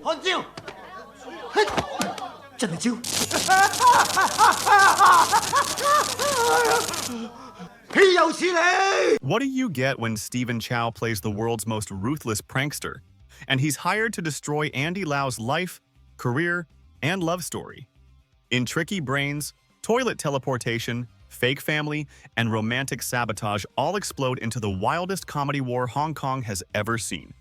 看招！嘿，真係招！豈有此理！ What do you get when Stephen Chow plays the world's most ruthless prankster, and he's hired to destroy Andy Lau's life, career, and love story? In Tricky Brains, toilet teleportation, fake family, and romantic sabotage all explode into the wildest comedy war Hong Kong has ever seen.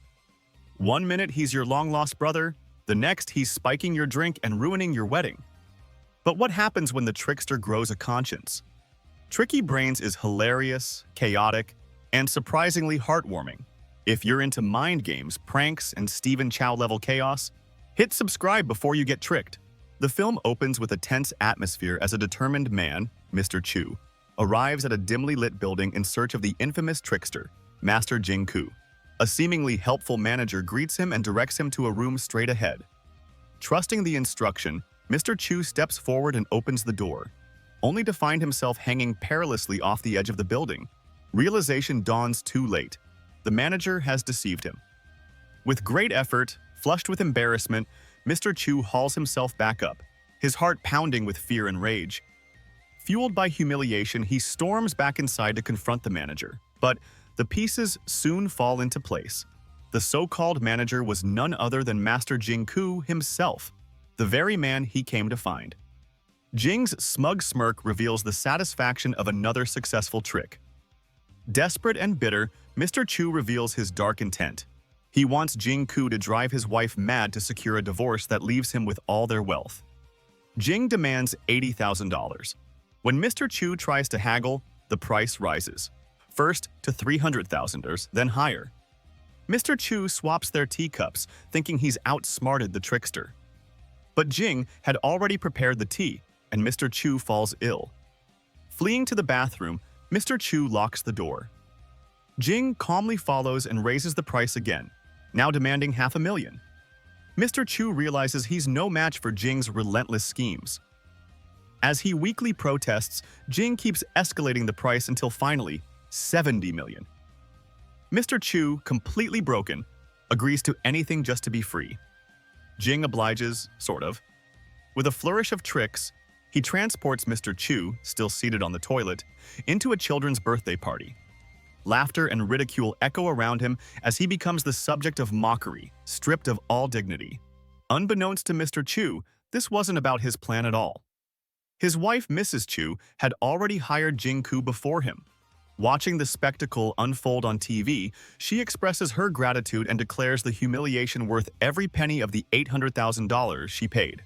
One minute he's your long-lost brother, the next he's spiking your drink and ruining your wedding. But what happens when the trickster grows a conscience? Tricky Brains is hilarious, chaotic, and surprisingly heartwarming. If you're into mind games, pranks, and Stephen Chow-level chaos, hit subscribe before you get tricked. The film opens with a tense atmosphere as a determined man, Mr. Chu, arrives at a dimly lit building in search of the infamous trickster, Master Jing Koo. A seemingly helpful manager greets him and directs him to a room straight ahead. Trusting the instruction, Mr. Chu steps forward and opens the door, only to find himself hanging perilously off the edge of the building. Realization dawns too late. The manager has deceived him. With great effort, flushed with embarrassment, Mr. Chu hauls himself back up, his heart pounding with fear and rage. Fueled by humiliation, he storms back inside to confront the manager. But the pieces soon fall into place. The so-called manager was none other than Master Jing Koo himself, the very man he came to find. Jing's smug smirk reveals the satisfaction of another successful trick. Desperate and bitter, Mr. Chu reveals his dark intent. He wants Jing Koo to drive his wife mad to secure a divorce that leaves him with all their wealth. Jing demands $80,000. When Mr. Chu tries to haggle, the price rises. First to $300,000, then higher. Mr. Chu swaps their teacups, thinking he's outsmarted the trickster. But Jing had already prepared the tea, and Mr. Chu falls ill. Fleeing to the bathroom, Mr. Chu locks the door. Jing calmly follows and raises the price again, now demanding $500,000. Mr. Chu realizes he's no match for Jing's relentless schemes. As he weakly protests, Jing keeps escalating the price until finally, $70 million. Mr. Chu, completely broken, agrees to anything just to be free. Jing obliges, sort of. With a flourish of tricks, he transports Mr. Chu, still seated on the toilet, into a children's birthday party. Laughter and ridicule echo around him as he becomes the subject of mockery, stripped of all dignity. Unbeknownst to Mr. Chu, this wasn't about his plan at all. His wife, Mrs. Chu, had already hired Jing Koo before him. Watching the spectacle unfold on TV, she expresses her gratitude and declares the humiliation worth every penny of the $800,000 she paid.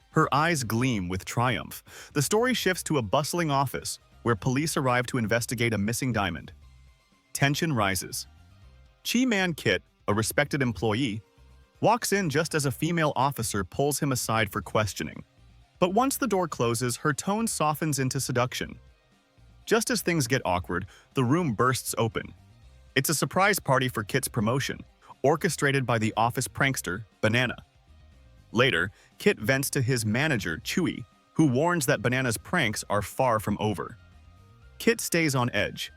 Her eyes gleam with triumph. The story shifts to a bustling office, where police arrive to investigate a missing diamond. Tension rises. Chi-Man Kit, a respected employee, walks in just as a female officer pulls him aside for questioning. But once the door closes, her tone softens into seduction. Just as things get awkward, the room bursts open. It's a surprise party for Kit's promotion, orchestrated by the office prankster, Banana. Later, Kit vents to his manager, Chewy, who warns that Banana's pranks are far from over. Kit stays on edge.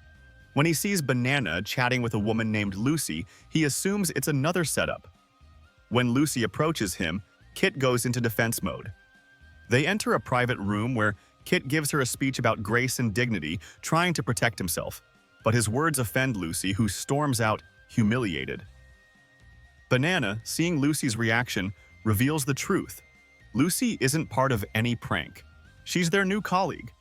When he sees Banana chatting with a woman named Lucy, he assumes it's another setup. When Lucy approaches him, Kit goes into defense mode. They enter a private room where Kit gives her a speech about grace and dignity, trying to protect himself. But his words offend Lucy, who storms out, humiliated. Banana, seeing Lucy's reaction, reveals the truth. Lucy isn't part of any prank. She's their new colleague.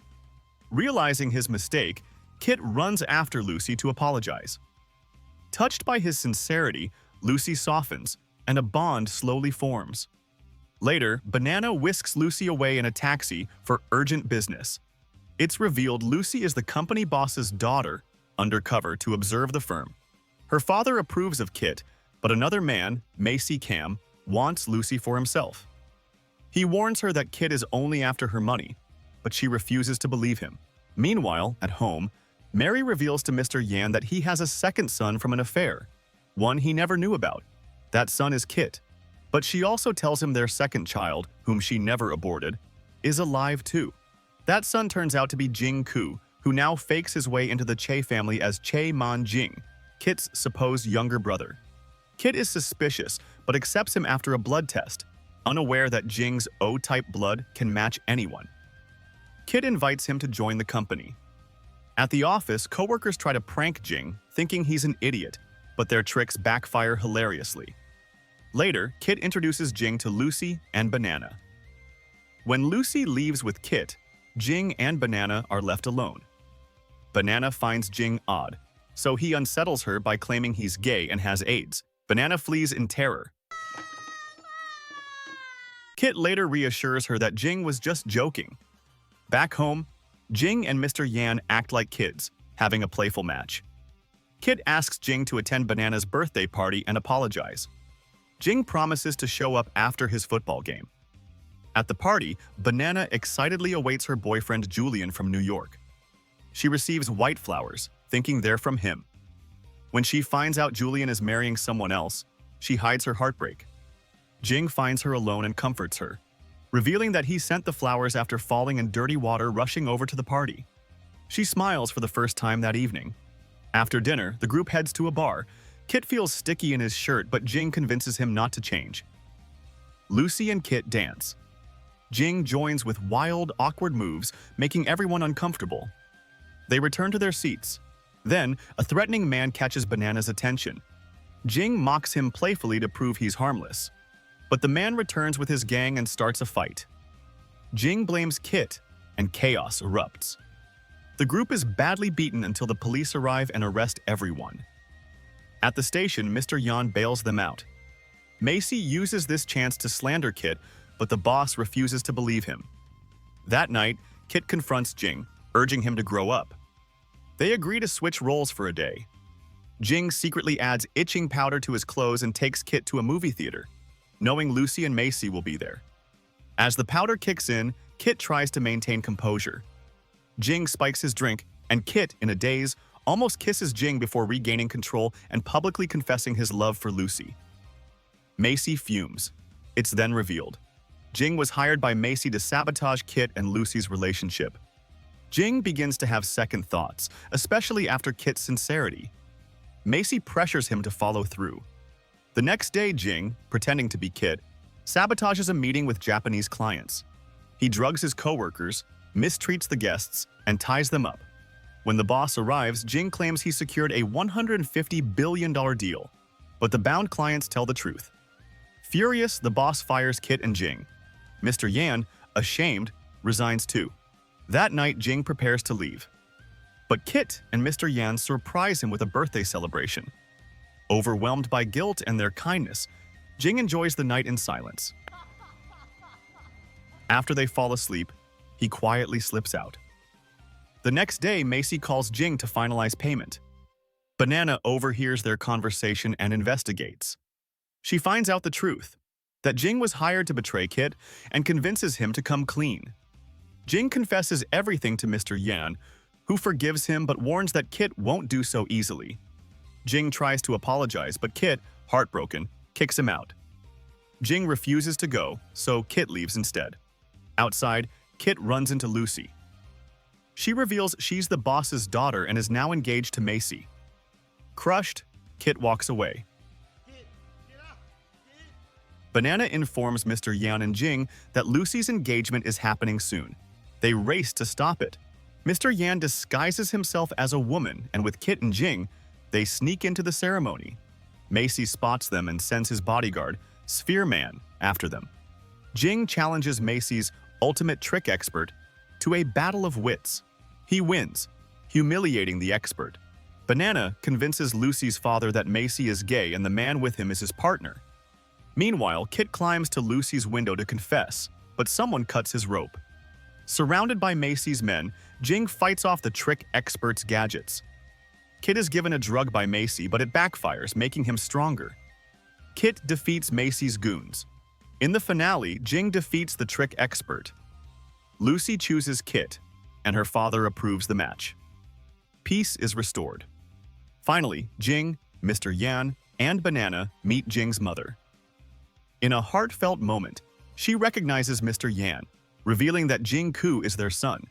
Realizing his mistake, Kit runs after Lucy to apologize. Touched by his sincerity, Lucy softens, and a bond slowly forms. Later, Banana whisks Lucy away in a taxi for urgent business. It's revealed Lucy is the company boss's daughter, undercover to observe the firm. Her father approves of Kit, but another man, Macy Cam, wants Lucy for himself. He warns her that Kit is only after her money, but she refuses to believe him. Meanwhile, at home, Mary reveals to Mr. Yan that he has a second son from an affair, one he never knew about. That son is Kit. But she also tells him their second child, whom she never aborted, is alive too. That son turns out to be Jing Koo, who now fakes his way into the Che family as Che Man Jing, Kit's supposed younger brother. Kit is suspicious, but accepts him after a blood test, unaware that Jing's O-type blood can match anyone. Kit invites him to join the company. At the office, coworkers try to prank Jing, thinking he's an idiot, but their tricks backfire hilariously. Later, Kit introduces Jing to Lucy and Banana. When Lucy leaves with Kit, Jing and Banana are left alone. Banana finds Jing odd, so he unsettles her by claiming he's gay and has AIDS. Banana flees in terror. Kit later reassures her that Jing was just joking. Back home, Jing and Mr. Yan act like kids, having a playful match. Kit asks Jing to attend Banana's birthday party and apologize. Jing promises to show up after his football game. At the party, Banana excitedly awaits her boyfriend Julian from New York. She receives white flowers, thinking they're from him. When she finds out Julian is marrying someone else, she hides her heartbreak. Jing finds her alone and comforts her, revealing that he sent the flowers after falling in dirty water rushing over to the party. She smiles for the first time that evening. After dinner, the group heads to a bar. Kit feels sticky in his shirt, but Jing convinces him not to change. Lucy and Kit dance. Jing joins with wild, awkward moves, making everyone uncomfortable. They return to their seats. Then, a threatening man catches Banana's attention. Jing mocks him playfully to prove he's harmless. But the man returns with his gang and starts a fight. Jing blames Kit, and chaos erupts. The group is badly beaten until the police arrive and arrest everyone. At the station, Mr. Yan bails them out. Macy uses this chance to slander Kit, but the boss refuses to believe him. That night, Kit confronts Jing, urging him to grow up. They agree to switch roles for a day. Jing secretly adds itching powder to his clothes and takes Kit to a movie theater, knowing Lucy and Macy will be there. As the powder kicks in, Kit tries to maintain composure. Jing spikes his drink, and Kit, in a daze, almost kisses Jing before regaining control and publicly confessing his love for Lucy. Macy fumes. It's then revealed. Jing was hired by Macy to sabotage Kit and Lucy's relationship. Jing begins to have second thoughts, especially after Kit's sincerity. Macy pressures him to follow through. The next day, Jing, pretending to be Kit, sabotages a meeting with Japanese clients. He drugs his coworkers, mistreats the guests, and ties them up. When the boss arrives, Jing claims he secured a $150 billion deal, but the bound clients tell the truth. Furious, the boss fires Kit and Jing. Mr. Yan, ashamed, resigns too. That night, Jing prepares to leave. But Kit and Mr. Yan surprise him with a birthday celebration. Overwhelmed by guilt and their kindness, Jing enjoys the night in silence. After they fall asleep, he quietly slips out. The next day, Macy calls Jing to finalize payment. Banana overhears their conversation and investigates. She finds out the truth, that Jing was hired to betray Kit and convinces him to come clean. Jing confesses everything to Mr. Yan, who forgives him but warns that Kit won't do so easily. Jing tries to apologize, but Kit, heartbroken, kicks him out. Jing refuses to go, so Kit leaves instead. Outside, Kit runs into Lucy. She reveals she's the boss's daughter and is now engaged to Macy. Crushed, Kit walks away. Banana informs Mr. Yan and Jing that Lucy's engagement is happening soon. They race to stop it. Mr. Yan disguises himself as a woman, and with Kit and Jing, they sneak into the ceremony. Macy spots them and sends his bodyguard, Sphere Man, after them. Jing challenges Macy's ultimate trick expert to a battle of wits. He wins, humiliating the expert. Banana convinces Lucy's father that Macy is gay and the man with him is his partner. Meanwhile, Kit climbs to Lucy's window to confess, but someone cuts his rope. Surrounded by Macy's men, Jing fights off the trick expert's gadgets. Kit is given a drug by Macy, but it backfires, making him stronger. Kit defeats Macy's goons. In the finale, Jing defeats the trick expert. Lucy chooses Kit, and her father approves the match. Peace is restored. Finally, Jing, Mr. Yan, and Banana meet Jing's mother. In a heartfelt moment, she recognizes Mr. Yan, revealing that Jing Koo is their son.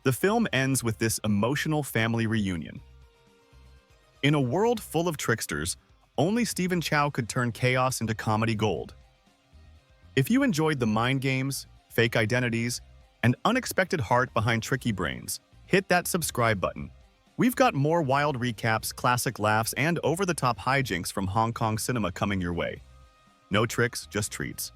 The film ends with this emotional family reunion. In a world full of tricksters, Only Stephen Chow could turn chaos into comedy gold. If you enjoyed the mind games, fake identities, and unexpected heart behind Tricky Brains, hit that subscribe button. We've got more wild recaps, classic laughs, and over-the-top hijinks from Hong Kong cinema coming your way. No tricks, just treats.